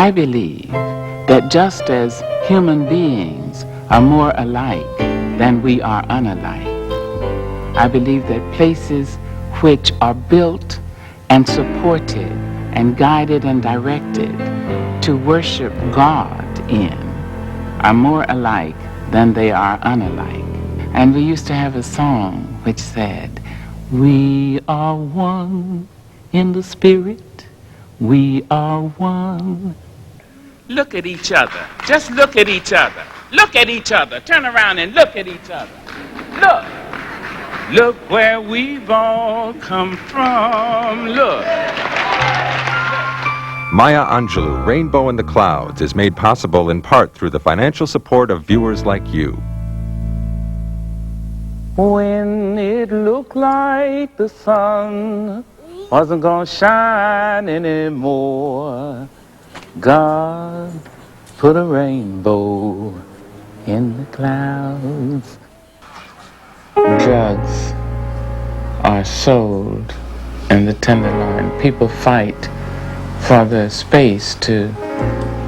I believe that just as human beings are more alike than we are unalike, I believe that places which are built and supported and guided and directed to worship God in are more alike than they are unalike. And we used to have a song which said, "We are one in the Spirit, we are one." Look at each other. Just look at each other. Look at each other. Turn around and look at each other. Look. Look where we've all come from. Look. Maya Angelou, Rainbow in the Clouds, is made possible in part through the financial support of viewers like you. When it looked like the sun wasn't gonna shine anymore, God put a rainbow in the clouds. Drugs are sold in the Tenderloin. People fight for the space to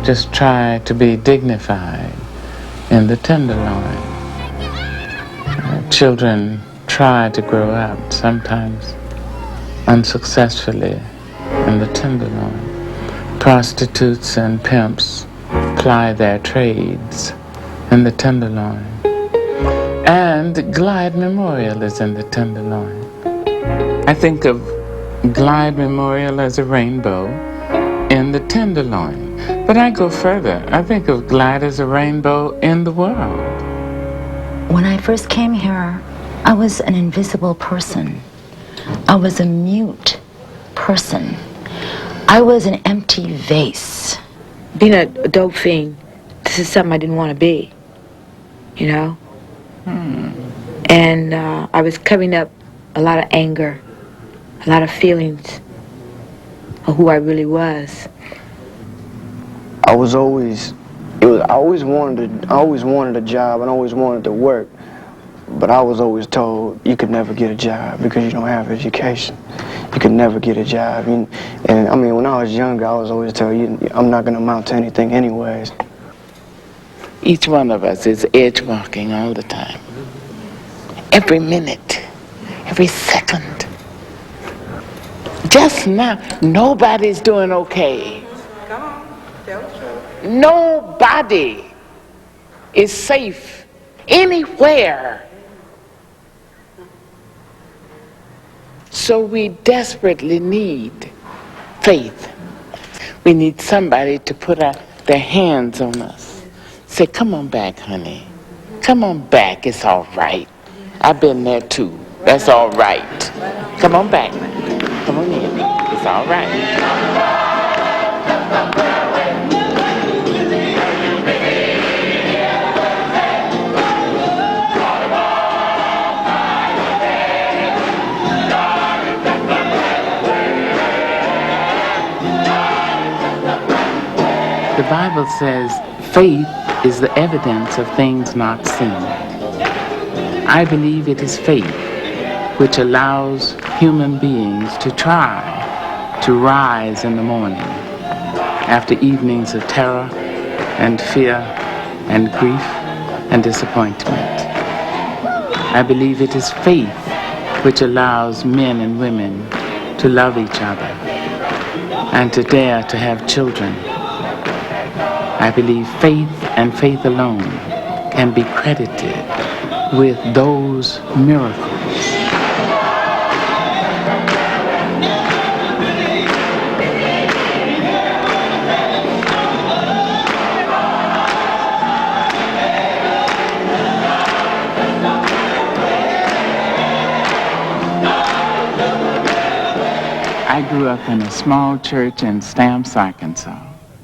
just try to be dignified in the Tenderloin. Children try to grow up, sometimes unsuccessfully, in the Tenderloin. Prostitutes and pimps ply their trades in the Tenderloin. And Glide Memorial is in the Tenderloin. I think of Glide Memorial as a rainbow in the Tenderloin. But I go further. I think of Glide as a rainbow in the world. When I first came here, I was an invisible person. I was a mute person. I was an empty vase. Being a dope fiend, this is something I didn't want to be, you know? And I was covering up a lot of anger, a lot of feelings of who I really was. I always wanted a job and always wanted to work, but I was always told you could never get a job because you don't have education. You could never get a job. And I mean, when I was younger, I was always told, I'm not going to amount to anything anyways. Each one of us is edge walking all the time. Every minute, every second. Just now, nobody's doing okay. Come on, tell the truth. Nobody is safe anywhere. So we desperately need faith. We need somebody to put their hands on us. Say, come on back, honey. Come on back, it's all right. I've been there too. That's all right. Come on back. Come on in. It's all right. The Bible says faith is the evidence of things not seen. I believe it is faith which allows human beings to try to rise in the morning after evenings of terror and fear and grief and disappointment. I believe it is faith which allows men and women to love each other and to dare to have children. I believe faith and faith alone can be credited with those miracles. I grew up in a small church in Stamps, Arkansas,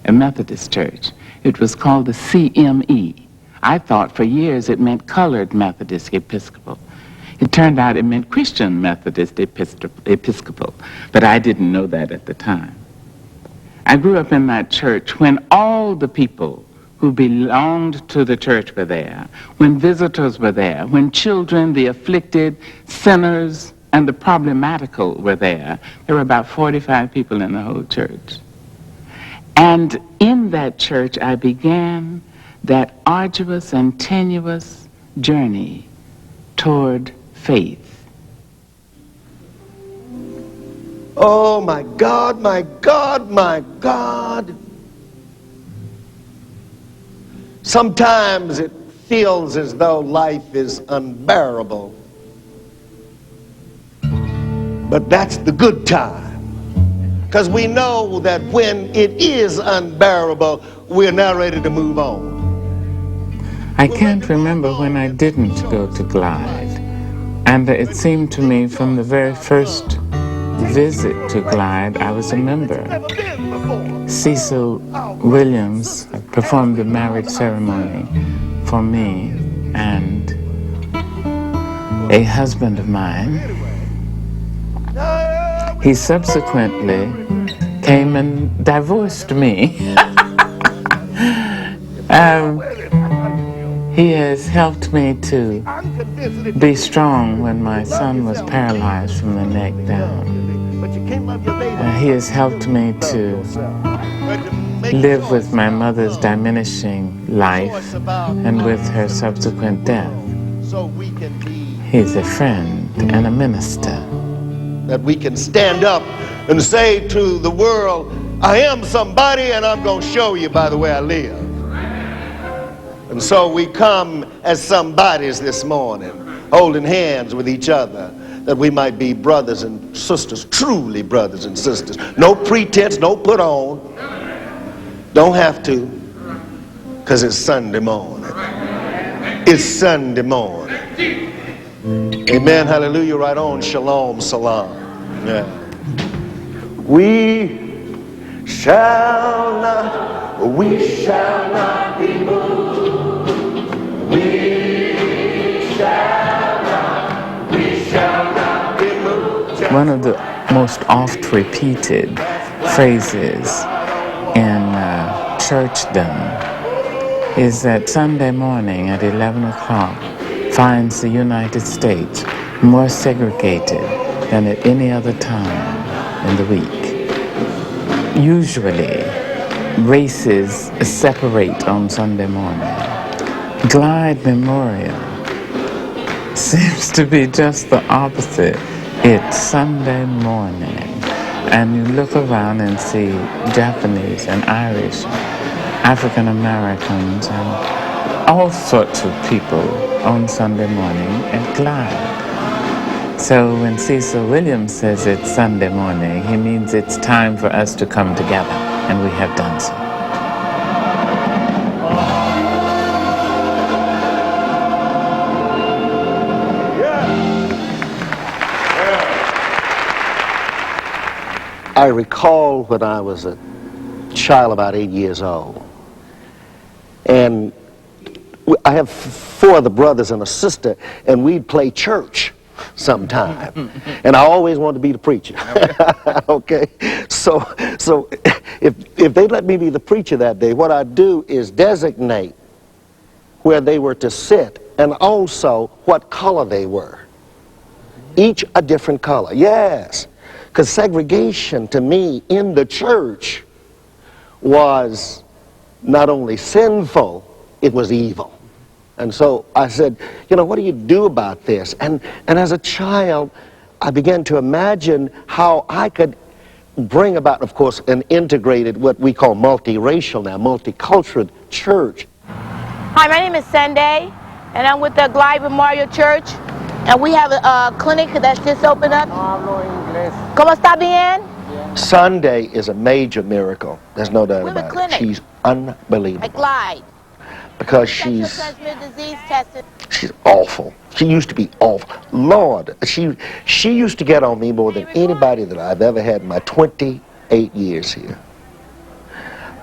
a Methodist church. It was called the CME. I thought for years it meant Colored Methodist Episcopal. It turned out it meant Christian Methodist Episcopal, but I didn't know that at the time. I grew up in that church when all the people who belonged to the church were there, when visitors were there, when children, the afflicted, sinners, and the problematical were there. There were about 45 people in the whole church. And in that church, I began that arduous and tenuous journey toward faith. Oh, my God, my God, my God. Sometimes it feels as though life is unbearable. But that's the good time. Because we know that when it is unbearable, we're now ready to move on. I can't remember when I didn't go to Glide. And it seemed to me from the very first visit to Glide, I was a member. Cecil Williams performed the marriage ceremony for me and a husband of mine. He subsequently came and divorced me. He has helped me to be strong when my son was paralyzed from the neck down. He has helped me to live with my mother's diminishing life and with her subsequent death. He's a friend and a minister. That we can stand up and say to the world, I am somebody and I'm going to show you by the way I live. And so we come as somebodies this morning, holding hands with each other, that we might be brothers and sisters, truly brothers and sisters. No pretense, no put on. Don't have to, because it's Sunday morning. It's Sunday morning. Amen, hallelujah, right on, shalom, salam. Yeah. We shall not be moved. We shall not be moved. One of the most oft repeated phrases in churchdom is that Sunday morning at 11 o'clock finds the United States more segregated than at any other time in the week. Usually, races separate on Sunday morning. Glide Memorial seems to be just the opposite. It's Sunday morning, and you look around and see Japanese and Irish, African Americans, and all sorts of people on Sunday morning at Glide. So when Cecil Williams says it's Sunday morning, he means it's time for us to come together, and we have done so. I recall when I was a child, about 8 years old, and I have 4 other brothers and a sister, and we'd play church sometime, and I always wanted to be the preacher. Okay, so if they let me be the preacher that day, what I'd do is designate where they were to sit and also what color they were. Each a different color. Yes, because segregation to me in the church was not only sinful, it was evil. And so I said, you know, what do you do about this? And as a child, I began to imagine how I could bring about, of course, an integrated, what we call multiracial now, multicultural church. Hi, my name is Sunday, and I'm with the Glide Memorial Church, and we have a clinic that's just opened up. ¿Cómo está bien? Sunday is a major miracle. There's no doubt We have a about it. clinic. She's unbelievable. At Glide. Because Sexual she's transmitted disease tested. She's awful. She used to be awful. Lord, she used to get on me more than anybody that I've ever had in my 28 years here.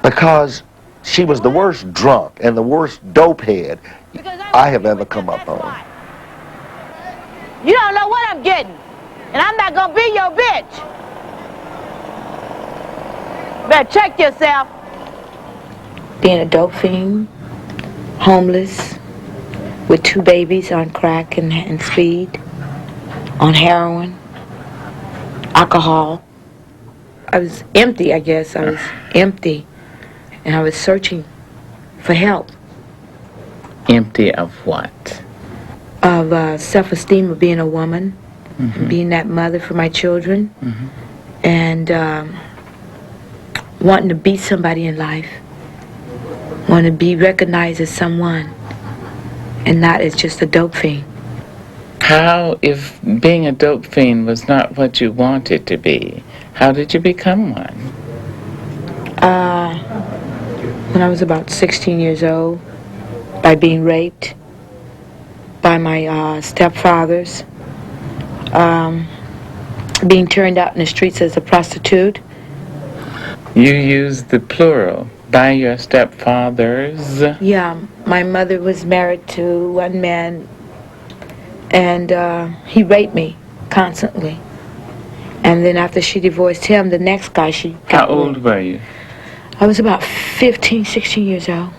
Because she was the worst drunk and the worst dopehead I have ever come up on. You don't know what I'm getting, and I'm not gonna be your bitch. Better check yourself. Being a dope fiend, homeless, with 2 babies on crack and speed, on heroin, alcohol. I was empty, I guess. I was empty. and I was searching for help. Empty of what? Of self-esteem of being a woman, and being that mother for my children, and wanting to be somebody in life, wanting to be recognized as someone, and not as just a dope fiend. How, if being a dope fiend was not what you wanted to be, how did you become one? When I was about 16 years old, by being raped by my stepfathers, being turned out in the streets as a prostitute. You used the plural, by your stepfathers. Yeah, my mother was married to one man, and he raped me constantly. And then after she divorced him, the next guy she got How old were you? I was about 15, 16 years old.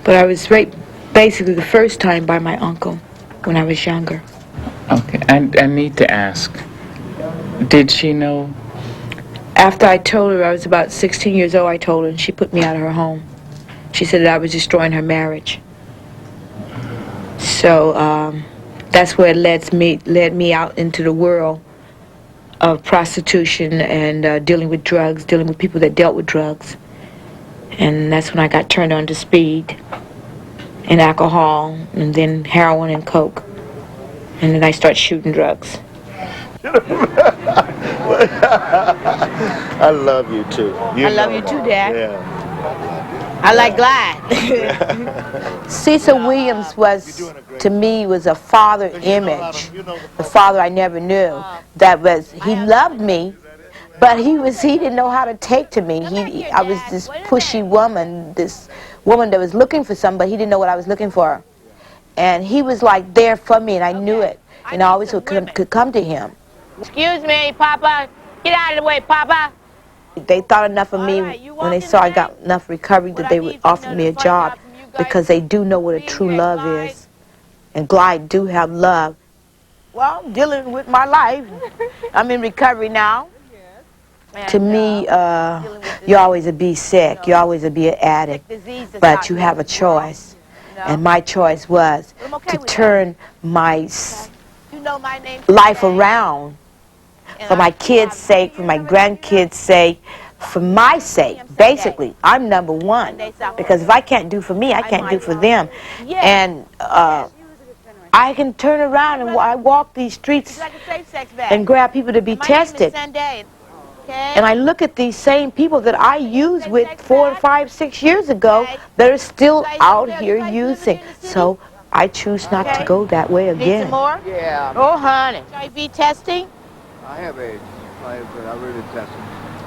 But I was raped basically the first time by my uncle when I was younger. Okay, I need to ask, did she know? After I told her I was about 16 years old, I told her, and she put me out of her home. She said that I was destroying her marriage. So that's where it led me out into the world of prostitution and dealing with drugs, dealing with people that dealt with drugs. And that's when I got turned on to speed and alcohol, and then heroin and coke. And then I started shooting drugs. I love you too. I love you too, Dad. Yeah. I like Glad. Cecil Williams was, to me, was a father image. The father I never knew. That was, he loved me, but he didn't know how to take to me. I was this pushy woman, this woman that was looking for somebody. He didn't know what I was looking for. And he was like there for me, and I knew it. And I always could come to him. Excuse me, Papa. Get out of the way, Papa. They thought enough of me when they saw I got enough recovery that they would offer me a job, because they do know what a true love is. And Glide do have love. Well, I'm dealing with my life. I'm in recovery now. To me, you always be sick. You always be an addict. But you have a choice. And my choice was to turn my life around for my kids' sake, for my grandkids' sake, for my sake. Basically, I'm number one. Because if I can't do for me, I can't do for them. And I can turn around and I walk these streets and grab people to be tested. And I look at these same people that I used with 4, 5, 6 years ago that are still out here using. So I choose not to go that way again. Need some more? Yeah. Oh, honey. HIV testing? I have AIDS. I really tested.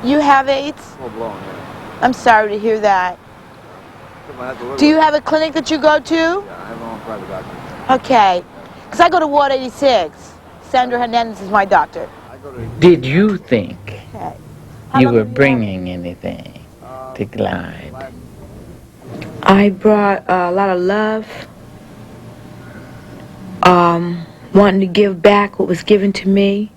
You have AIDS? Full blown, yeah. I'm sorry to hear that. Do you have a clinic that you go to? Yeah, I have my own private doctor. Okay. Because I go to Ward 86. Sandra Hernandez is my doctor. Did you think How you long were have you bringing anything to Glide? I brought a lot of love, wanting to give back what was given to me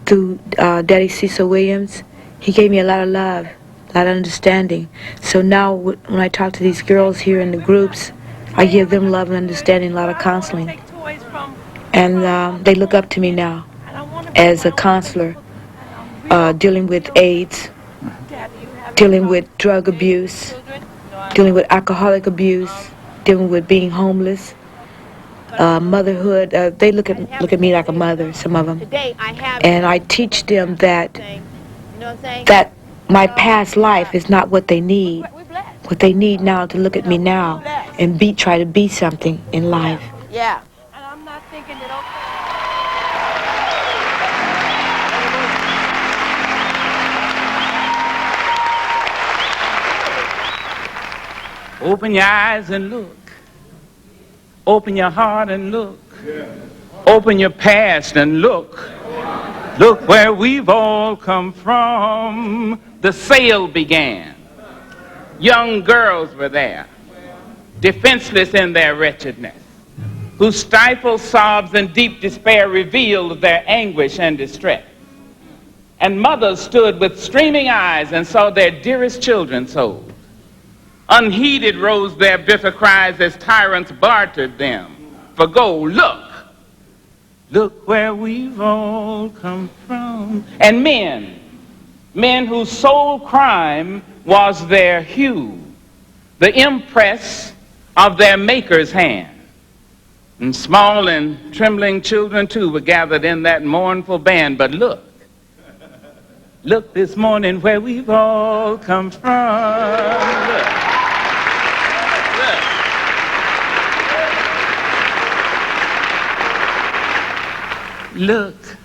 through Daddy Cecil Williams. He gave me a lot of love, a lot of understanding. So now when I talk to these girls here in the groups, I give them love and understanding, a lot of counseling. And they look up to me now as a counselor, dealing with AIDS, dealing with drug abuse, dealing with alcoholic abuse, dealing with being homeless, motherhood. They look at me like a mother, some of them. And I teach them that my past life is not what they need. What they need now to look at me now and try to be something in life. Yeah. And I'm not thinking that, Open your eyes and look. Open your heart and look. Open your past and look. Look where we've all come from. The sale began. Young girls were there, defenseless in their wretchedness, whose stifled sobs and deep despair revealed their anguish and distress. And mothers stood with streaming eyes and saw their dearest children sold. Unheeded rose their bitter cries as tyrants bartered them for gold. Look, look where we've all come from. And men whose sole crime was their hue, the impress of their maker's hand. And small and trembling children, too, were gathered in that mournful band. But look this morning where we've all come from. Look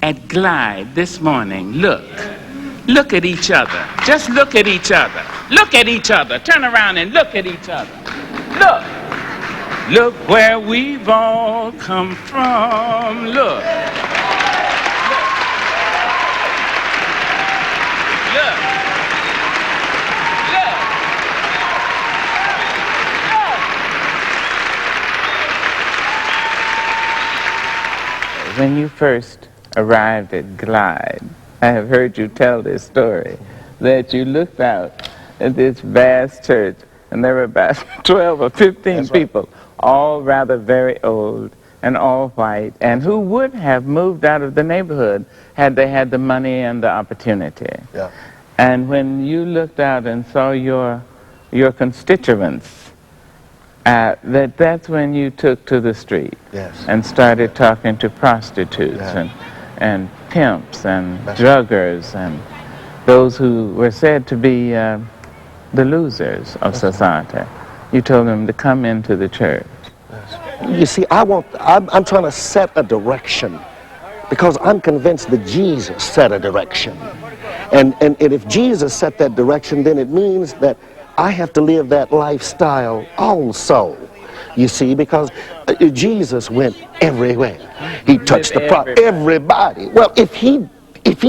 at Glide this morning. Look at each other. Just look at each other. Look at each other. Turn around and look at each other. Look where we've all come from. Look. When you first arrived at Glide, I have heard you tell this story, that you looked out at this vast church, and there were about 12 or 15 people, all rather very old and all white, and who would have moved out of the neighborhood had they had the money and the opportunity. Yeah. And when you looked out and saw your constituents, that's when you took to the street. Yes. And started talking to prostitutes and pimps and druggers and those who were said to be the losers of society. You told them to come into the church. You see, I'm trying to set a direction because I'm convinced that Jesus set a direction. And if Jesus set that direction, then it means that I have to live that lifestyle also, you see, because Jesus went everywhere. He touched everybody. Well, if he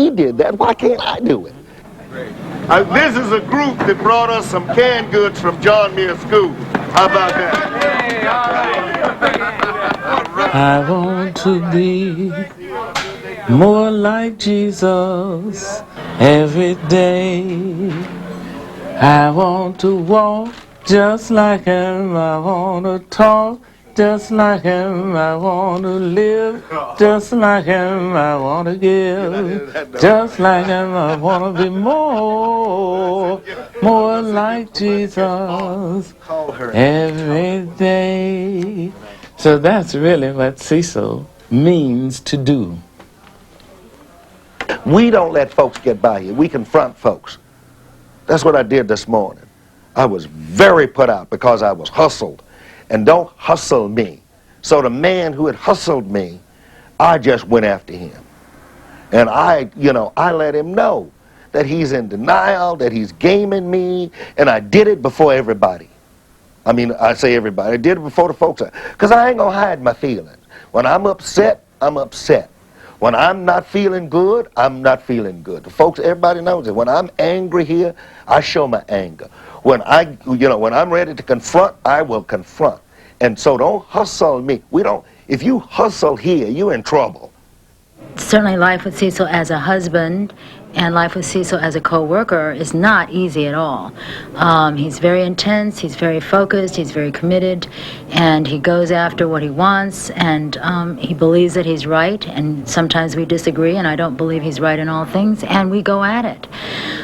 did that, why can't I do it? This is a group that brought us some canned goods from John Muir School. How about that? I want to be more like Jesus every day. I want to walk just like him. I want to talk just like him. I want to live just like him. I want to give just like him. I want to be more like Jesus every day. So that's really what Cecil means to do. We don't let folks get by here. We confront folks. That's what I did this morning. I was very put out because I was hustled. And don't hustle me. So the man who had hustled me, I just went after him. And I let him know that he's in denial, that he's gaming me, and I did it before everybody. I mean, I say everybody. I did it before the folks. Because I ain't going to hide my feelings. When I'm upset, I'm upset. When I'm not feeling good, I'm not feeling good. The folks, everybody knows it. When I'm angry here, I show my anger. When I'm ready to confront, I will confront. And so don't hustle me. If you hustle here, you're in trouble. Certainly life with Cecil as a husband and life with Cecil as a co-worker is not easy at all. He's very intense, he's very focused, he's very committed, and he goes after what he wants, and he believes that he's right, and sometimes we disagree, and I don't believe he's right in all things, and we go at it.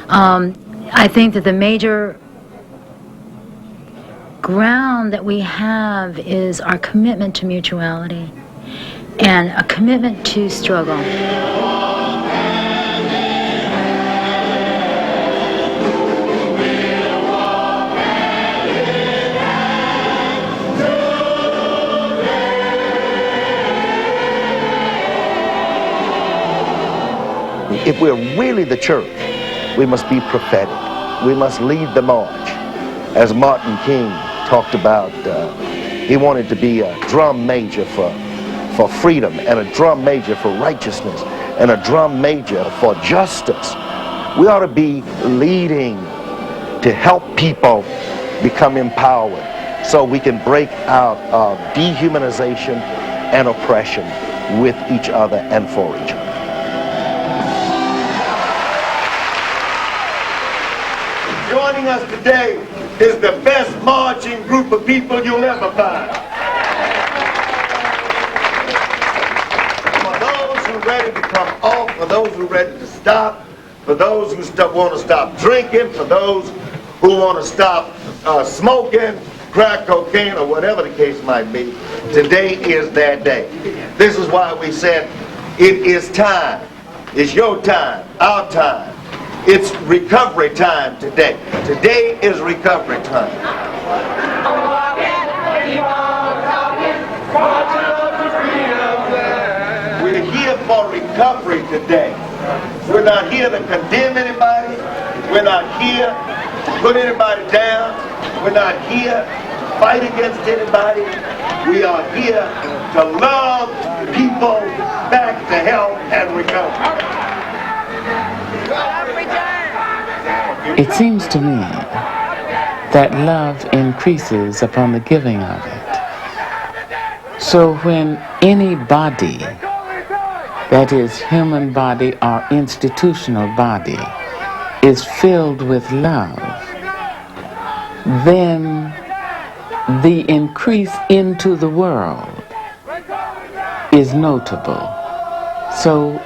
I think that the major ground that we have is our commitment to mutuality and a commitment to struggle. If we're really the church, we must be prophetic. We must lead the march. As Martin King talked about, he wanted to be a drum major for freedom, and a drum major for righteousness, and a drum major for justice. We ought to be leading to help people become empowered so we can break out of dehumanization and oppression with each other and for each other. Join joining us today is the best marching group of people you'll ever find. For those who are ready to come off, for those who are ready to stop, for those who want to stop drinking, for those who want to stop smoking, crack cocaine, or whatever the case might be, today is that day. This is why we said it is time. It's your time, our time. It's recovery time today. Today is recovery time. We're here for recovery today. We're not here to condemn anybody. We're not here to put anybody down. We're not here to fight against anybody. We are here to love people back to health and recovery. It seems to me that love increases upon the giving of it. So when any body, that is human body or institutional body, is filled with love, then the increase into the world is notable. So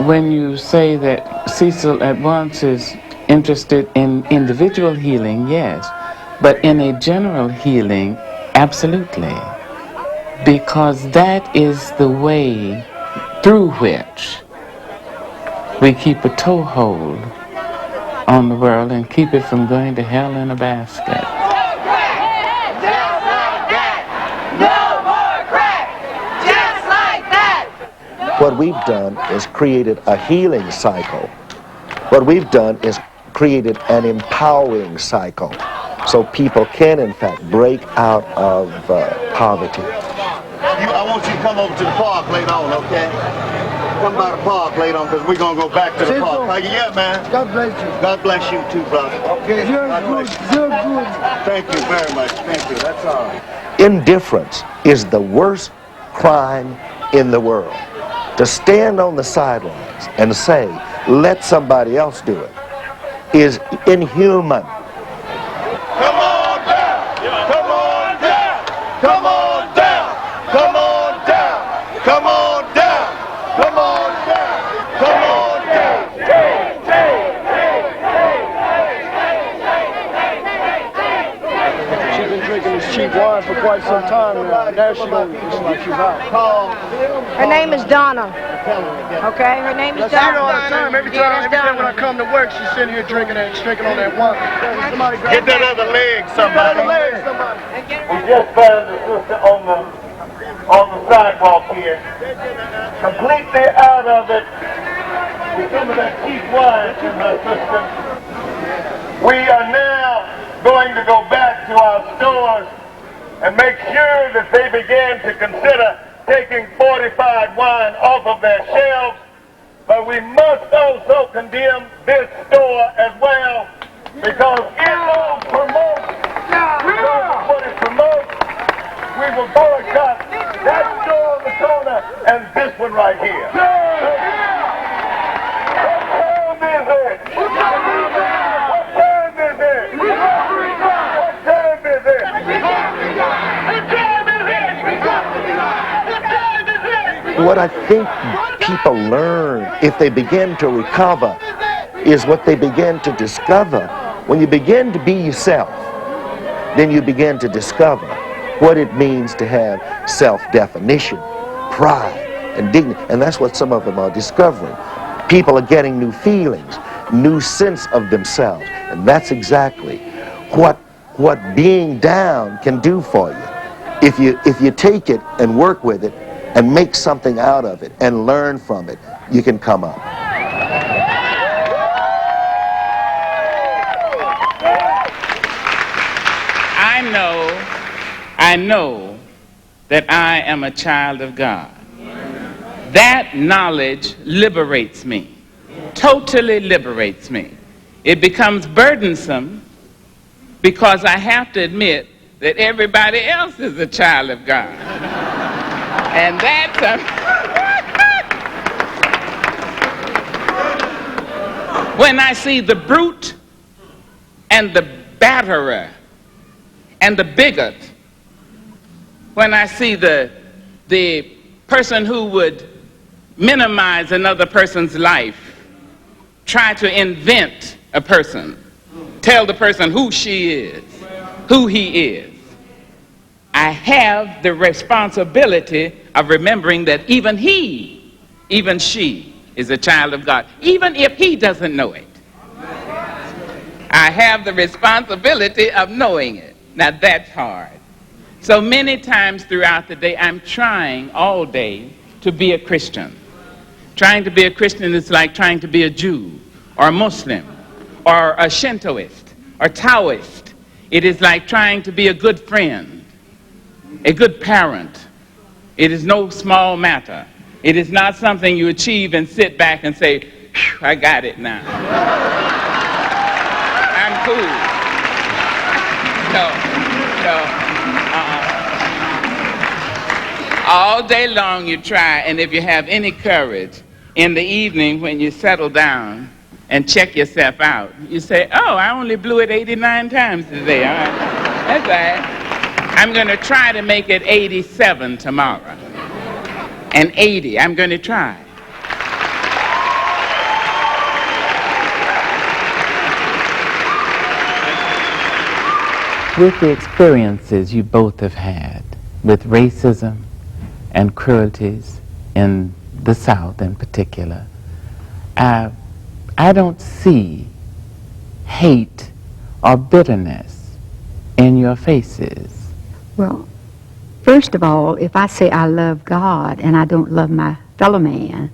when you say that Cecil at once is interested in individual healing, yes, but in a general healing, absolutely. Because that is the way through which we keep a toehold on the world and keep it from going to hell in a basket. What we've done is created a healing cycle. What we've done is created an empowering cycle so people can, in fact, break out of poverty. I want you to come over to the park later on, okay? Come by the park later on because we're going to go back to the park. How you get, man? God bless you. God bless you too, brother. Okay? You're good. You're good. Thank you very much. Thank you. That's all. Indifference is the worst crime in the world. To stand on the sidelines and say, let somebody else do it, is inhuman. Come on down! Come on down! Come on down! Come on down! Come on down! Come on down! Come on down! She's been drinking this cheap wine for quite some time now. Now she don't looks like she's out. Her name is Donna. Okay, her name is Donna. Donna. Every time when I come to work, she's sitting here drinking on that wine. Somebody Get that other leg, somebody. We just found the sister on the sidewalk here, completely out of it with some of that cheap wine in her system. We are now going to go back to our stores and make sure that they begin to consider taking fortified wine off of their shelves, but we must also condemn this store as well because it will promote what it promotes. We will boycott that store on the corner and this one right here. What time is it? What time is it? What time is it? What I think people learn if they begin to recover is what they begin to discover. When you begin to be yourself, then you begin to discover what it means to have self-definition, pride, and dignity. And that's what some of them are discovering. People are getting new feelings, new sense of themselves. And that's exactly what being down can do for you. If you take it and work with it and make something out of it and learn from it, you can come up. I know that I am a child of God. That knowledge liberates me, totally liberates me. It becomes burdensome because I have to admit that everybody else is a child of God. And that's when I see the brute and the batterer and the bigot, when I see the person who would minimize another person's life, try to invent a person, tell the person who she is, who he is, I have the responsibility of remembering that even he, even she, is a child of God, even if he doesn't know it. I have the responsibility of knowing it. Now that's hard. So many times throughout the day, I'm trying all day to be a Christian. Trying to be a Christian is like trying to be a Jew or a Muslim or a Shintoist or Taoist. It is like trying to be a good friend, a good parent. It is no small matter. It is not something you achieve and sit back and say, "Phew, I got it now. I'm cool." No. All day long you try, and if you have any courage, in the evening when you settle down and check yourself out, you say, "Oh, I only blew it 89 times today. All right. That's all right. I'm going to try to make it 87 tomorrow. And 80, I'm going to try." With the experiences you both have had with racism and cruelties in the South in particular, I don't see hate or bitterness in your faces. Well, first of all, if I say I love God and I don't love my fellow man,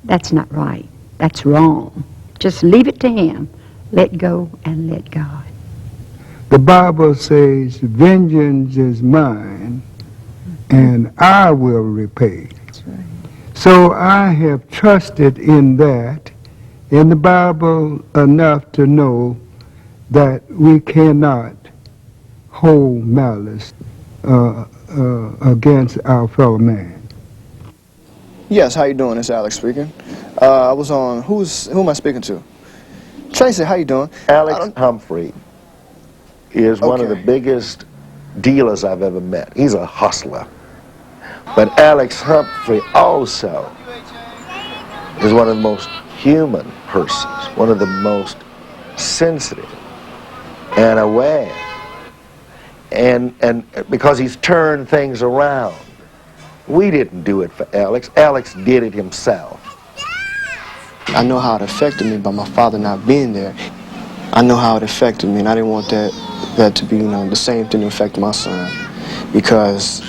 that's not right. That's wrong. Just leave it to him. Let go and let God. The Bible says, "Vengeance is mine, and I will repay." That's right. So I have trusted in that, in the Bible, enough to know that we cannot hold malice against our fellow man. Yes, how you doing? It's Alex speaking. I was on, who am I speaking to? Tracy, how you doing? Alex Humphrey is one of the biggest dealers I've ever met. He's a hustler. But Alex Humphrey also is one of the most human persons, one of the most sensitive and aware. And because he's turned things around. We didn't do it for Alex. Alex did it himself. I know how it affected me by my father not being there. I know how it affected me, and I didn't want that to be, the same thing to affect my son, because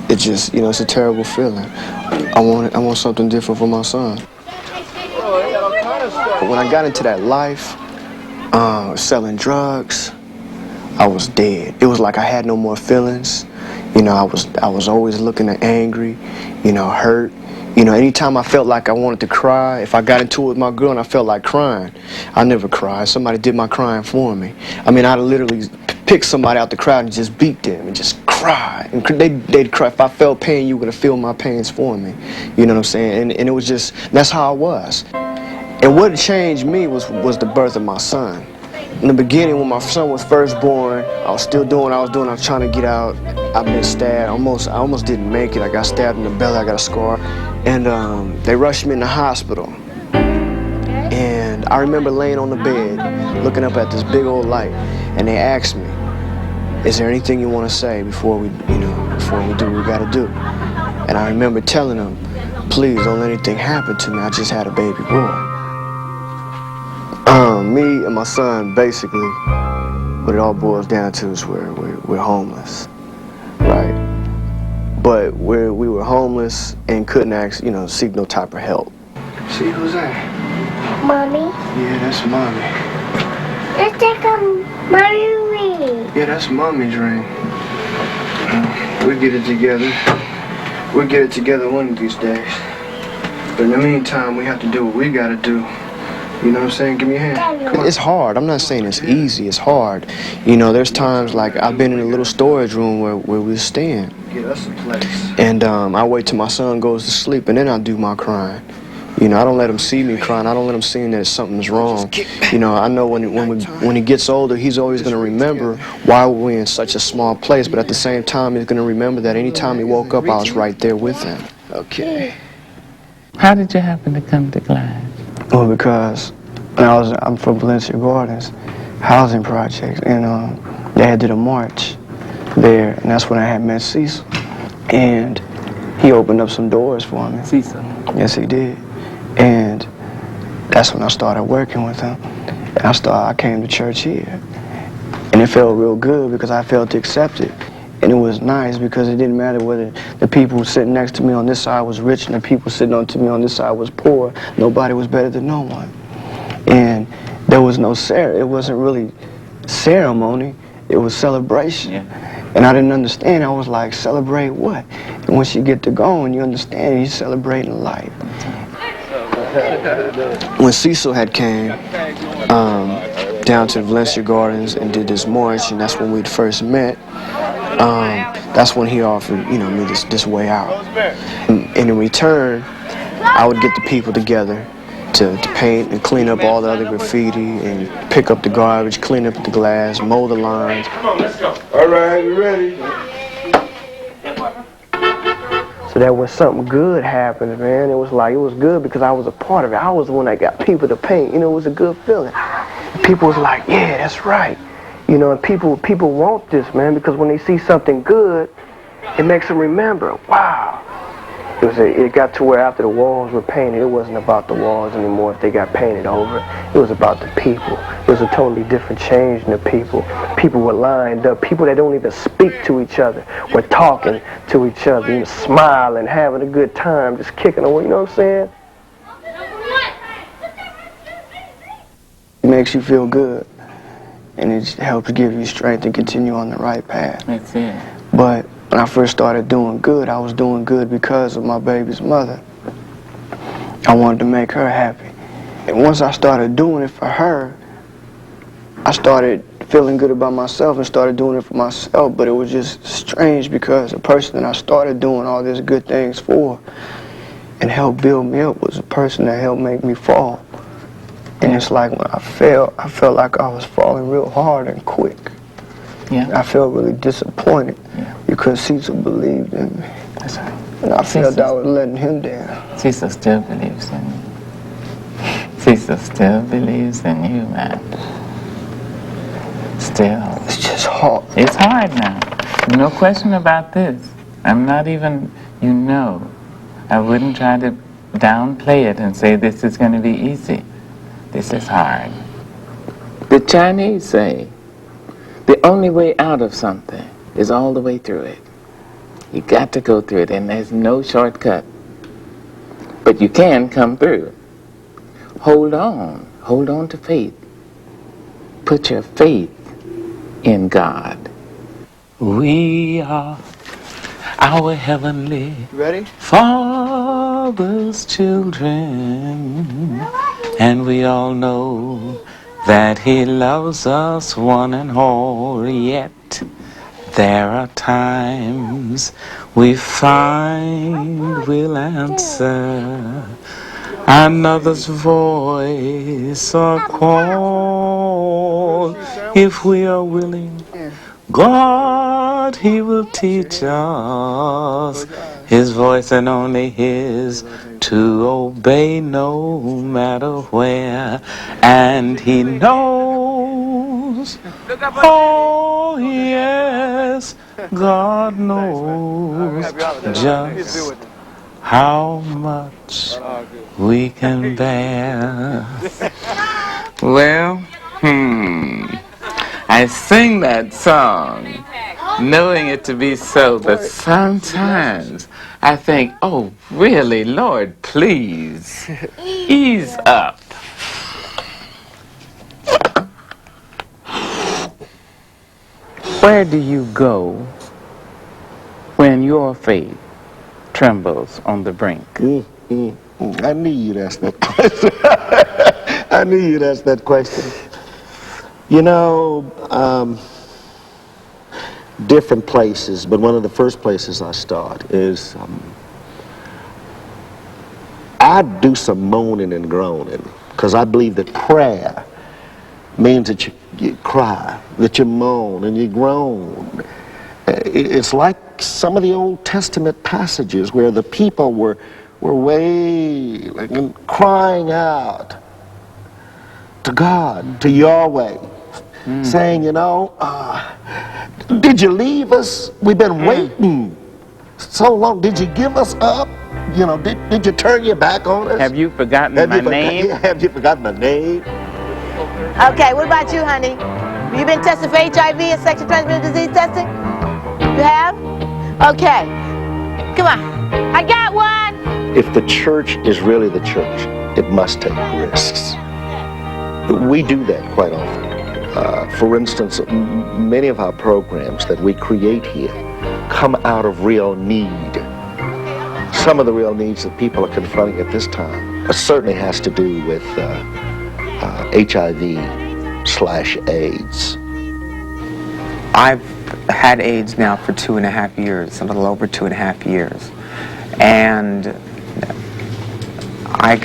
it just, it's a terrible feeling. I want something different for my son. But when I got into that life, selling drugs, I was dead. It was like I had no more feelings. I was always looking angry, hurt. Anytime I felt like I wanted to cry, if I got into it with my girl and I felt like crying, I never cried. Somebody did my crying for me. I'd literally pick somebody out the crowd and just beat them and just cry. And they'd cry. If I felt pain, you were going to feel my pains for me. You know what I'm saying? And it was just, that's how I was. And what changed me was the birth of my son. In the beginning, when my son was first born, I was still doing what I was doing. I was trying to get out. I've been stabbed. I almost didn't make it. I got stabbed in the belly. I got a scar. And they rushed me in the hospital. And I remember laying on the bed, looking up at this big old light. And they asked me, "Is there anything you want to say before we do what we got to do?" And I remember telling them, "Please don't let anything happen to me. I just had a baby boy." Me and my son, basically, what it all boils down to is we're homeless, right? But we were homeless and couldn't actually, seek no type of help. See, who's that? Mommy. Yeah, that's Mommy. Let's take a mommy ring. Yeah, that's Mommy's ring. We'll get it together. We'll get it together one of these days. But in the meantime, we have to do what we gotta do. You know what I'm saying? Give me a hand. It's hard. I'm not saying it's easy. It's hard. There's times like I've been in a little storage room where we're staying. Get us a place. And I wait till my son goes to sleep, and then I do my crying. You know, I don't let him see me crying. I don't let him see that something's wrong. You know, I know when he gets older, he's always going to remember why we're in such a small place. But at the same time, he's going to remember that anytime he woke up, I was right there with him. Okay. How did you happen to come to Clyde? Well, because I'm from Valencia Gardens, housing projects, and they had did a march there, and that's when I had met Cecil. And he opened up some doors for me. Cecil? Yes, he did. And that's when I started working with him. And I came to church here. And it felt real good because I felt accepted. And it was nice because it didn't matter whether the people sitting next to me on this side was rich and the people sitting on to me on this side was poor. Nobody was better than no one. And there was no it wasn't really ceremony. It was celebration. Yeah. And I didn't understand. I was like, celebrate what? And once you get to going, you understand you're celebrating life. When Cecil had came down to the Valencia Gardens and did this march, and that's when we'd first met, that's when he offered, you know, me this way out. And in return, I would get the people together to paint and clean up all the other graffiti and pick up the garbage, clean up the glass, mow the lines. Come on, let's go. All right, you ready? So that when something good happened, man, it was good because I was a part of it. I was the one that got people to paint. You know, it was a good feeling. People was like, yeah, that's right. You know, and people want this, man, because when they see something good, it makes them remember, wow. It got to where after the walls were painted, it wasn't about the walls anymore if they got painted over. It was about the people. It was a totally different change in the people. People were lined up. People that don't even speak to each other were talking to each other, you know, smiling, having a good time, just kicking away, you know what I'm saying? It makes you feel good, and it helps give you strength to continue on the right path. That's it. But when I first started doing good, I was doing good because of my baby's mother. I wanted to make her happy. And once I started doing it for her, I started feeling good about myself and started doing it for myself. But it was just strange because the person that I started doing all these good things for and helped build me up was a person that helped make me fall. And it's like when I felt like I was falling real hard and quick. Yeah. I felt really disappointed because Cecil believed in me. That's right. And I felt I was letting him down. Cecil still believes in you. Cecil still believes in you, man. Still. It's just hard. It's hard now. No question about this. I'm not even, you know, I wouldn't try to downplay it and say this is going to be easy. This is hard. The Chinese say, the only way out of something is all the way through it. You got to go through it, and there's no shortcut. But you can come through. Hold on to faith. Put your faith in God. We are our heavenly Father's children, and we all know that He loves us one and all, yet there are times we find we'll answer another's voice or call. If we are willing, God, He will teach us His voice and only His to obey no matter where. And He knows, oh yes, God knows just how much we can bear. Well, I sing that song knowing it to be so, but sometimes I think, oh, really, Lord, please, ease up. Where do you go when your faith trembles on the brink? I knew you'd ask that question. I knew you'd ask that question. You know, different places, but one of the first places I start is I do some moaning and groaning because I believe that prayer means that you cry, that you moan and you groan. It's like some of the Old Testament passages where the people were wailing and crying out to God, to Yahweh, saying, you know, did you leave us? We've been waiting so long. Did you give us up? You know, did you turn your back on us? Have you forgotten my name? Have you forgotten my name? Okay, what about you, honey? You been tested for HIV and sexual transmitted disease testing? You have? Okay. Come on. I got one. If the church is really the church, it must take risks. We do that quite often. For instance, many of our programs that we create here come out of real need. Some of the real needs that people are confronting at this time certainly has to do with HIV/AIDS. I've had AIDS now for 2.5 years, a little over 2.5 years. And I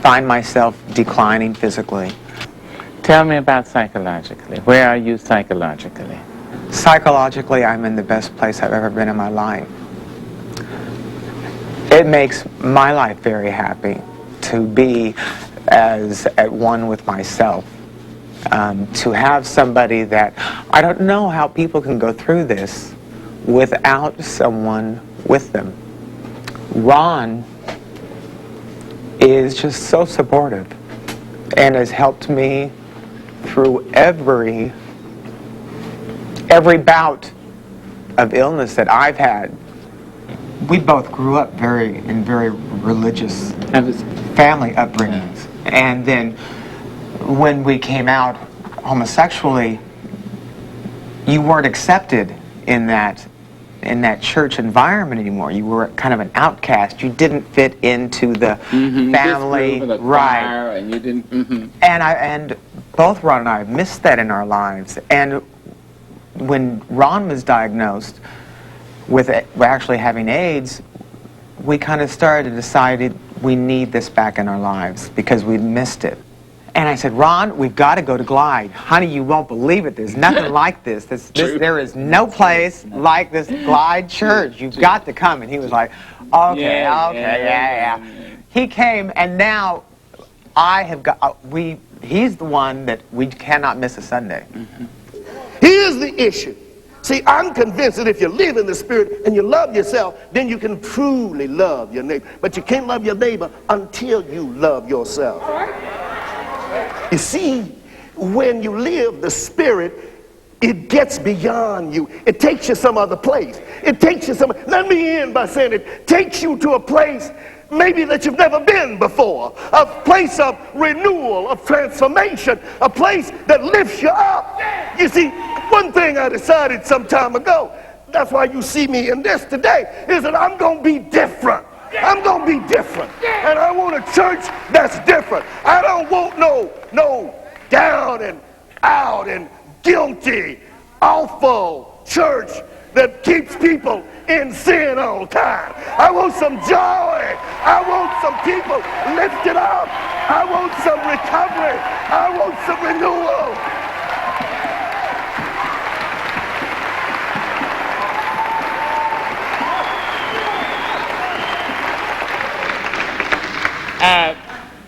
find myself declining physically. Tell me about psychologically. Where are you psychologically? Psychologically, I'm in the best place I've ever been in my life. It makes my life very happy to be as at one with myself. To have somebody that, I don't know how people can go through this without someone with them. Ron is just so supportive and has helped me through every bout of illness that I've had. We both grew up in very religious family upbringings. And then when we came out homosexually, you weren't accepted in that church environment anymore. You were kind of an outcast. You didn't fit into the family, right? And you didn't. And both Ron and I missed that in our lives. And when Ron was diagnosed with actually having AIDS, we kind of started to decide we need this back in our lives because we missed it. And I said, Ron, we've got to go to Glide. Honey, you won't believe it. There's nothing like this. There is no place like this Glide church. You've got to come. And he was like, okay, yeah. He came, and now I have got, he's the one that we cannot miss a Sunday. Here's the issue. See, I'm convinced that if you live in the Spirit and you love yourself, then you can truly love your neighbor. But you can't love your neighbor until you love yourself. You see, when you live the Spirit, it gets beyond you. It takes you some other place. It takes you some, let me end by saying it takes you to a place maybe that you've never been before. A place of renewal, of transformation, a place that lifts you up. You see, one thing I decided some time ago, that's why you see me in this today, is that I'm going to be different. I'm going to be different. And I want a church that's different. I don't want no down and out and guilty, awful church that keeps people in sin all the time. I want some joy. I want some people lifted up. I want some recovery. I want some renewal.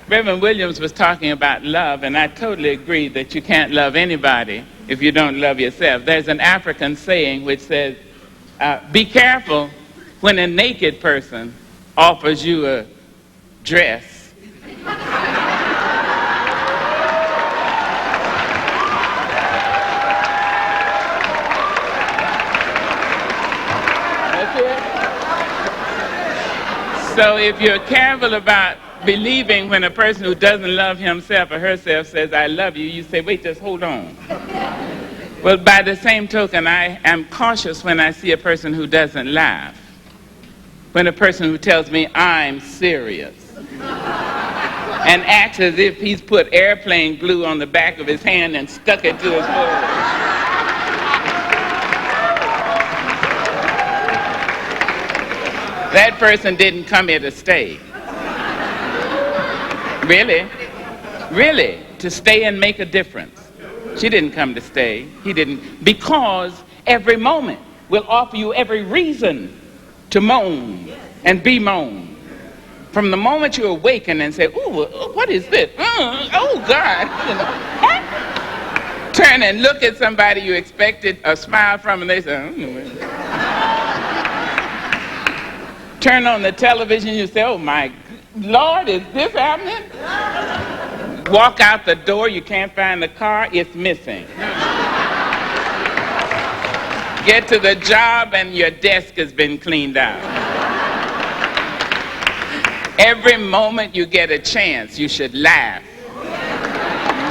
Reverend Williams was talking about love, and I totally agree that you can't love anybody if you don't love yourself. There's an African saying which says, be careful when a naked person offers you a dress. So if you're careful about believing when a person who doesn't love himself or herself says, I love you, you say, wait, just hold on. Well, by the same token, I am cautious when I see a person who doesn't laugh. When a person who tells me, I'm serious. And acts as if he's put airplane glue on the back of his hand and stuck it to his forehead. That person didn't come here to stay. Really, really, to stay and make a difference. She didn't come to stay. He didn't. Because every moment will offer you every reason to moan and bemoan. From the moment you awaken and say, ooh, what is this? Oh, God. You know. Turn and look at somebody you expected a smile from, and they say, Turn on the television, you say, oh, my Lord, is this happening? Walk out the door, you can't find the car, it's missing. Get to the job and your desk has been cleaned out. Every moment you get a chance, you should laugh.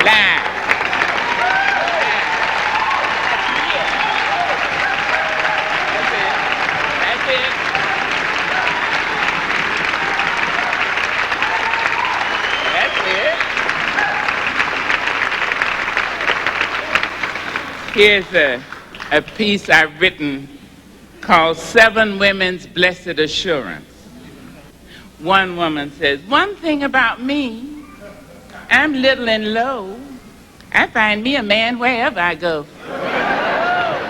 Laugh. That's it. Here's a piece I've written called 7 Women's Blessed Assurance. One woman says, one thing about me, I'm little and low. I find me a man wherever I go.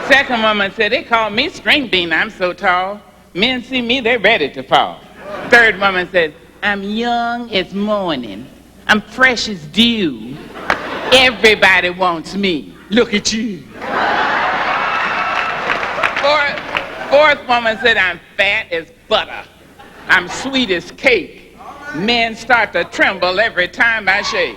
Second woman said, they call me string bean, I'm so tall. Men see me, they're ready to fall. Third woman said, I'm young as morning. I'm fresh as dew. Everybody wants me. Look at you. Fourth woman said, I'm fat as butter. I'm sweet as cake. Men start to tremble every time I shake.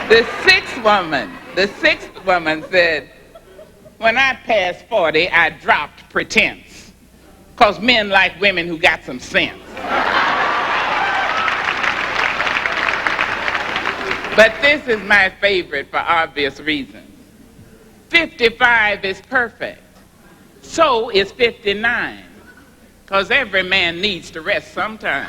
The sixth woman said, when I passed 40, I dropped pretense. Because men like women who got some sense. But this is my favorite for obvious reasons. 55 is perfect. So is 59. Because every man needs to rest sometime.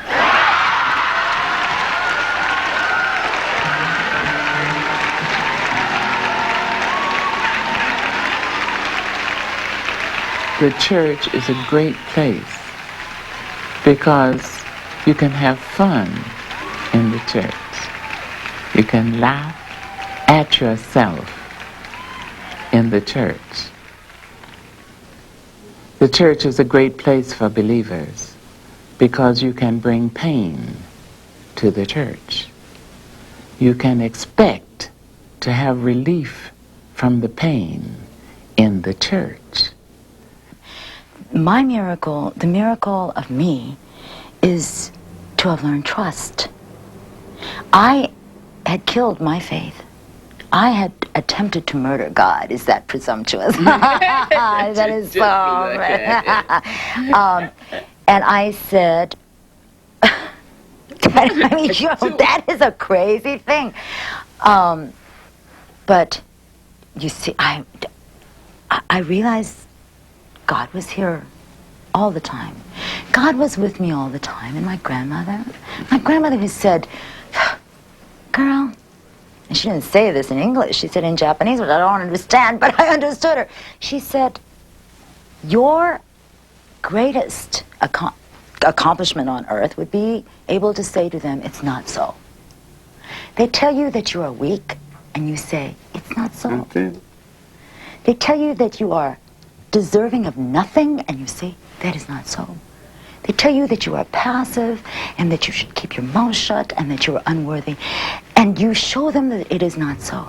The church is a great place because you can have fun in the church. You can laugh at yourself in the church. The church is a great place for believers because you can bring pain to the church. You can expect to have relief from the pain in the church. My miracle, the miracle of me, is to have learned trust. I had killed my faith. I had attempted to murder God. Is that presumptuous? That is so. And I said, that is a crazy thing. But you see, I realized God was here all the time. God was with me all the time. And my grandmother who said, girl, and she didn't say this in English, she said in Japanese, which I don't understand, but I understood her. She said, your greatest accomplishment on earth would be able to say to them, it's not so. They tell you that you are weak, and you say, it's not so. Okay. They tell you that you are deserving of nothing, and you say, that is not so. They tell you that you are passive, and that you should keep your mouth shut, and that you are unworthy, and you show them that it is not so.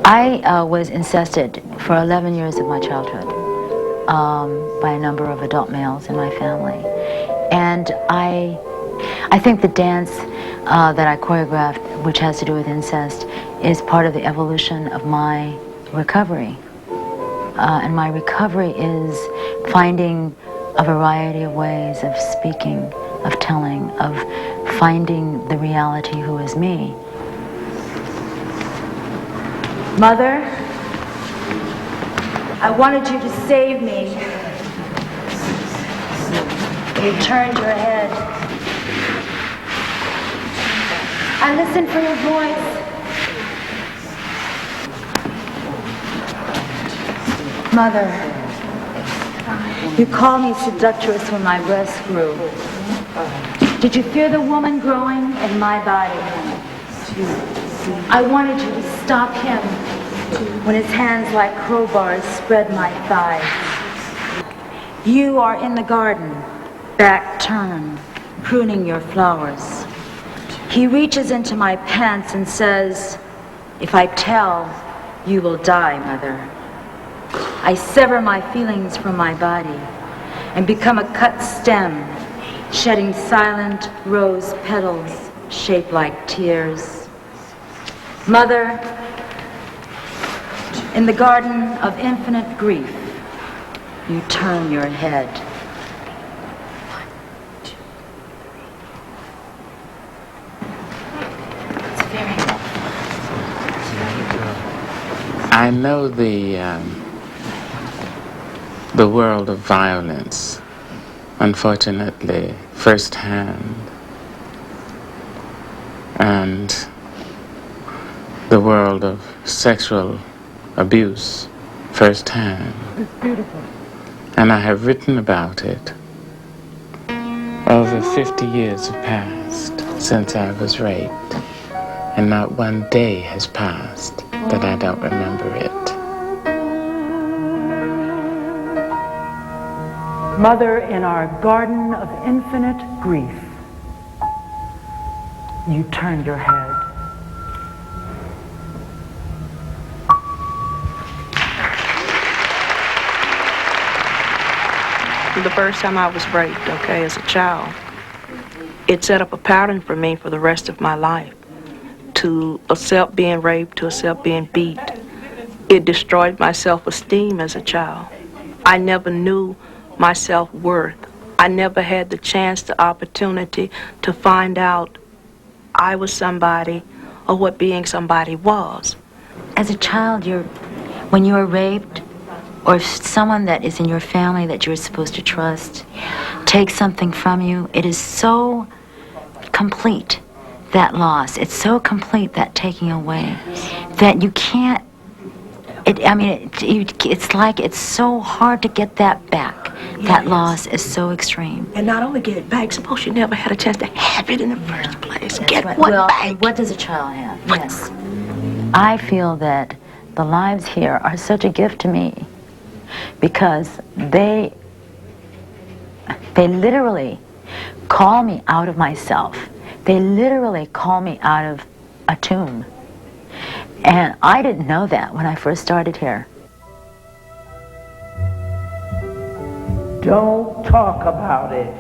I was incested for 11 years of my childhood by a number of adult males in my family. And I think the dance that I choreographed, which has to do with incest, is part of the evolution of my recovery. And my recovery is finding a variety of ways of speaking, of telling, of finding the reality who is me. Mother, I wanted you to save me. You turned your head. I listen for your voice. Mother, you called me seductress when my breasts grew. Did you fear the woman growing in my body? I wanted you to stop him when his hands like crowbars spread my thighs. You are in the garden, back turned, pruning your flowers. He reaches into my pants and says, if I tell, you will die, Mother. I sever my feelings from my body and become a cut stem, shedding silent rose petals shaped like tears. Mother, in the garden of infinite grief, you turn your head. I know the world of violence, unfortunately, firsthand, and the world of sexual abuse firsthand. It's beautiful. And I have written about it. Over 50 years have passed since I was raped, and not one day has passed that I don't remember it. Mother, in our garden of infinite grief, you turned your head. The first time I was raped, okay, as a child, it set up a pattern for me for the rest of my life. To accept being raped, to accept being beat. It destroyed my self-esteem as a child. I never knew my self-worth. I never had the chance, the opportunity to find out I was somebody or what being somebody was. As a child, when you are raped, or if someone that is in your family that you're supposed to trust takes something from you, it is so complete, that loss. It's so complete, that taking away, that you can't, it's like it's so hard to get that back. That loss is so extreme. And not only get it back, suppose you never had a chance to have it in the first place. Get Right. what Well, back? what does a child have? Yes. I feel that the lives here are such a gift to me because they literally call me out of myself. They literally call me out of a tomb. And I didn't know that when I first started here. Don't talk about it.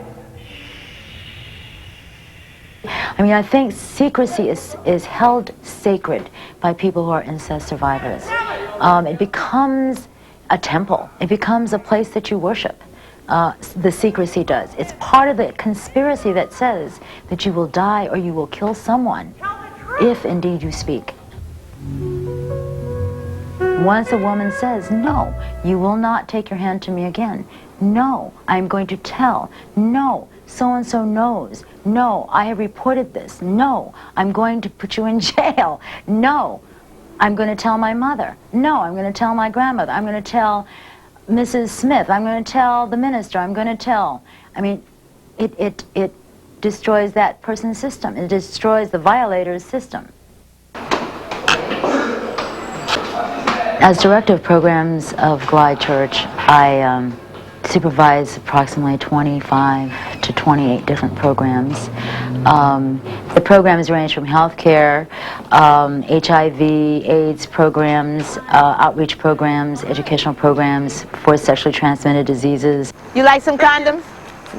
I mean, I think secrecy is held sacred by people who are incest survivors. It becomes a temple. It becomes a place that you worship. The secrecy does. It's part of the conspiracy that says that you will die or you will kill someone if indeed you speak. Once a woman says, no, you will not take your hand to me again. No, I'm going to tell. No, so-and-so knows. No, I have reported this. No, I'm going to put you in jail. No, I'm going to tell my mother. No, I'm going to tell my grandmother. I'm going to tell Mrs. Smith. I'm going to tell the minister. I'm going to tell. I mean, it destroys that person's system. It destroys the violator's system. As director of programs of Glide Church, I supervise approximately 25 to 28 different programs. The programs range from healthcare, HIV, AIDS programs, outreach programs, educational programs for sexually transmitted diseases. You like some condoms?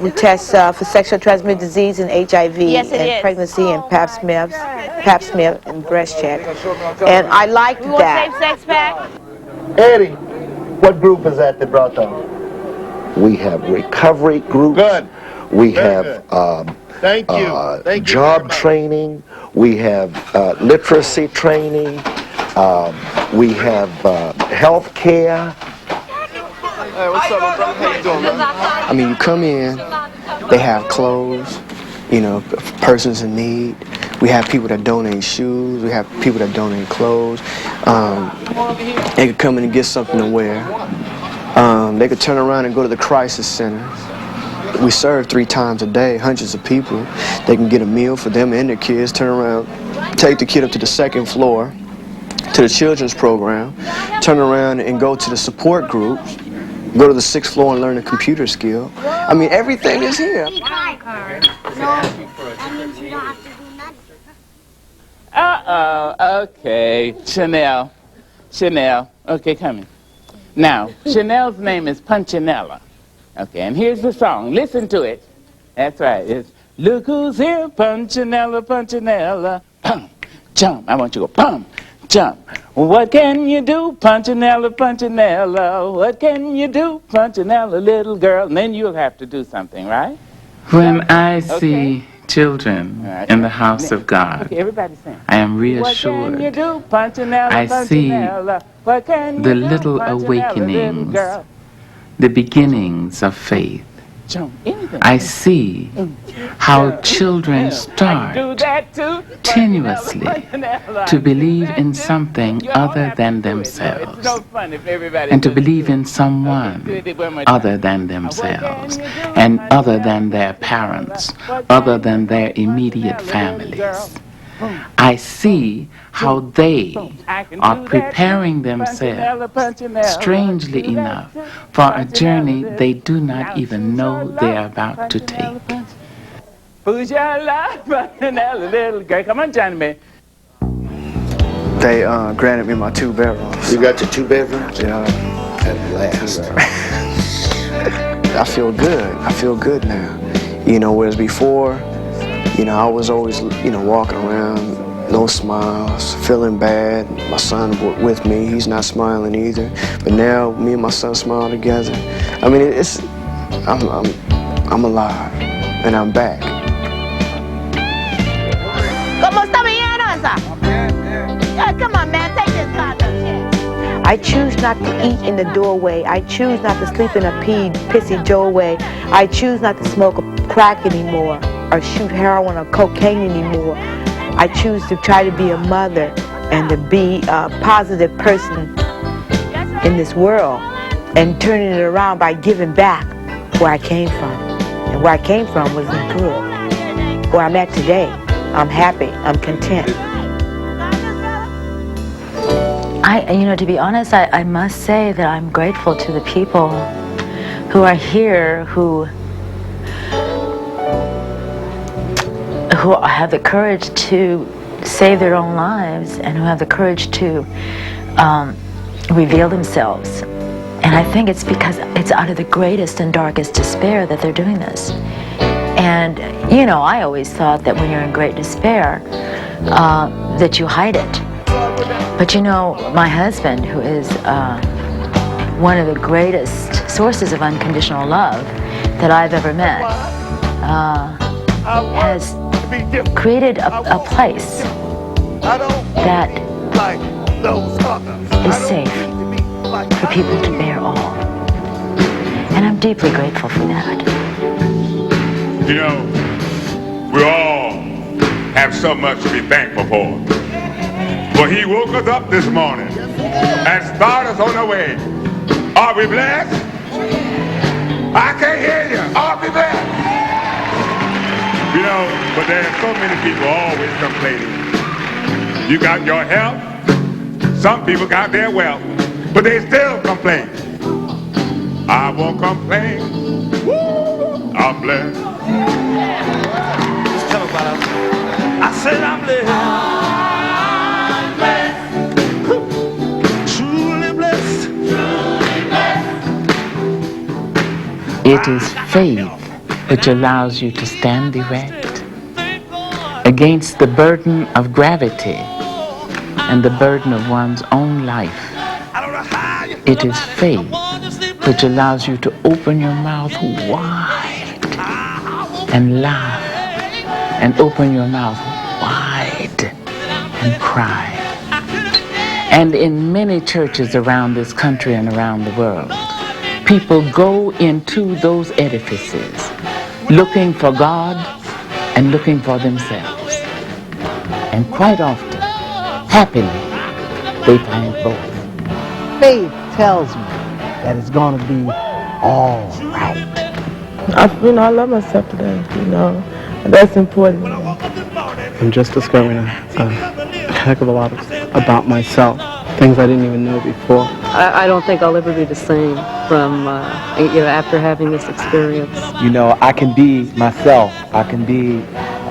We test for sexually transmitted disease and HIV and pregnancy and pap smear and breast check. And I liked that. Safe sex pack? Eddie, what group is that brought them? We have recovery groups. Good. We Very have good. Thank you. Thank you job very much. training. We have literacy training. We have health care. Hey, what's up, my brother? How you doing, man? I mean, you come in, they have clothes, you know, persons in need. We have people that donate shoes. We have people that donate clothes. They could come in and get something to wear. They could turn around and go to the crisis center. We serve 3 times a day, hundreds of people. They can get a meal for them and their kids, turn around, take the kid up to the 2nd floor, to the children's program, turn around and go to the support groups, go to the 6th floor and learn a computer skill. I mean, everything is here. Okay, Chanel, okay, come in. Now, Chanel's name is Punchinella. Okay, and here's the song. Listen to it. That's right. It's look who's here, Punchinella, Punchinella. Pum, jump. I want you to go pum, jump. What can you do, Punchinella, Punchinella? What can you do, Punchinella, little girl? And then you'll have to do something, right? When I see children in the house of God, I am reassured. I see the little awakenings, the beginnings of faith. I see how children start tenuously to believe in something other than themselves and to believe in someone other than themselves and other than their parents, other than their immediate families. I see how they are preparing themselves, strangely enough, for a journey they do not even know they're about to take. Come on, Johnny. They granted me my 2 bedrooms. You got your 2 bedrooms? Yeah. At last. I feel good. I feel good now. You know, whereas before, you know, I was always, you know, walking around, no smiles, feeling bad. My son with me, he's not smiling either. But now, me and my son smile together. I mean, I'm alive, and I'm back. Come on, man, take this concept. I choose not to eat in the doorway. I choose not to sleep in a pissy doorway. I choose not to smoke crack anymore or shoot heroin or cocaine anymore. I choose to try to be a mother and to be a positive person in this world and turning it around by giving back where I came from. And where I came from wasn't good. Where I'm at today, I'm happy, I'm content. To be honest, I must say that I'm grateful to the people who are here, who have the courage to save their own lives and who have the courage to reveal themselves. And I think it's because it's out of the greatest and darkest despair that they're doing this. And, you know, I always thought that when you're in great despair, that you hide it. But, you know, my husband, who is one of the greatest sources of unconditional love that I've ever met, has created a place that is safe for people to bear all. And I'm deeply grateful for that. You know, we all have so much to be thankful for. For he woke us up this morning and started us on our way. Are we blessed? I can't hear you. Are we blessed? You know, but there are so many people always complaining. You got your health, some people got their wealth, but they still complain. I won't complain. Woo, I'm blessed. Just tell about it. I said I'm blessed. It is faith which allows you to stand erect against the burden of gravity and the burden of one's own life. It is faith which allows you to open your mouth wide and laugh and open your mouth wide and cry. And in many churches around this country and around the world, people go into those edifices looking for God and looking for themselves. And quite often, happily, they find both. Faith tells me that it's going to be all right. I love myself today, and that's important. I'm just discovering a heck of a lot about myself, things I didn't even know before. I don't think I'll ever be the same from, after having this experience. I can be myself. I can be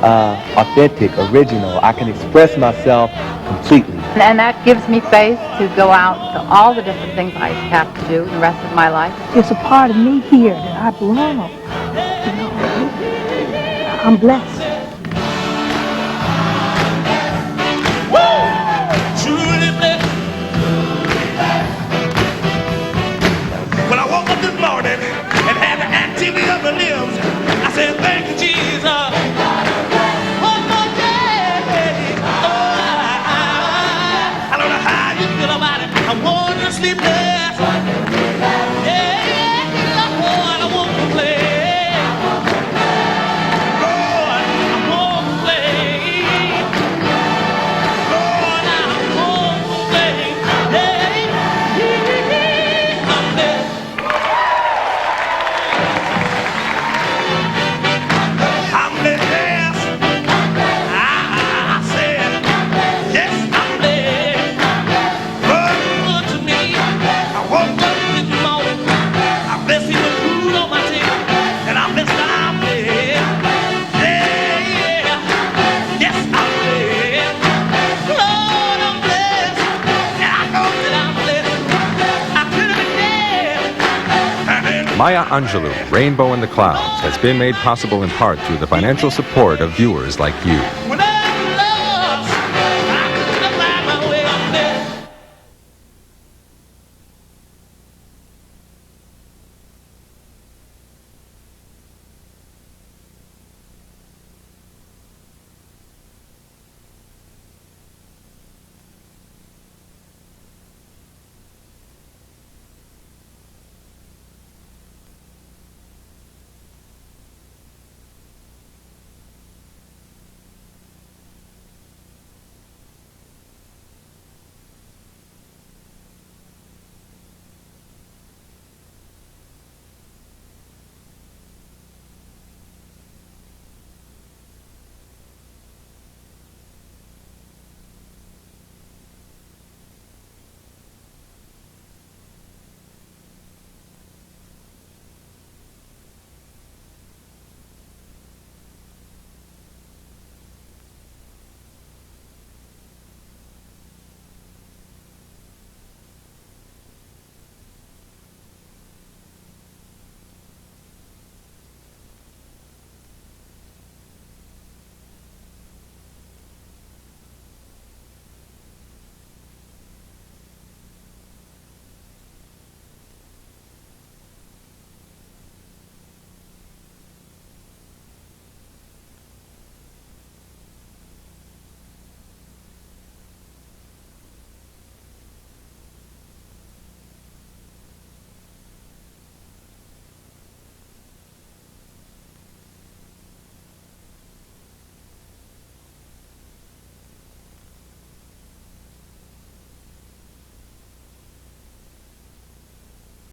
authentic, original. I can express myself completely. And that gives me faith to go out to all the different things I have to do the rest of my life. There's a part of me here that I belong. I'm blessed. Truly blessed. When I woke up this morning and had the activity of the limbs, I said, thank you, Jesus. One more day. I don't know how you feel about it. I want to sleep less. Lord, I want to play. Lord, I want to play. Lord, I want to play. I'm blessed. I'm blessed. I said, yes, I'm blessed. Good to me. I woke up this morning. I bless you with food on my table. And I bless that I'm blessed. Yeah. Yes, I'm blessed. Lord, I'm blessed. And I know that I'm blessed. I could have been dead. Maya Angelou, Rainbow in the Clouds, has been made possible in part through the financial support of viewers like you. When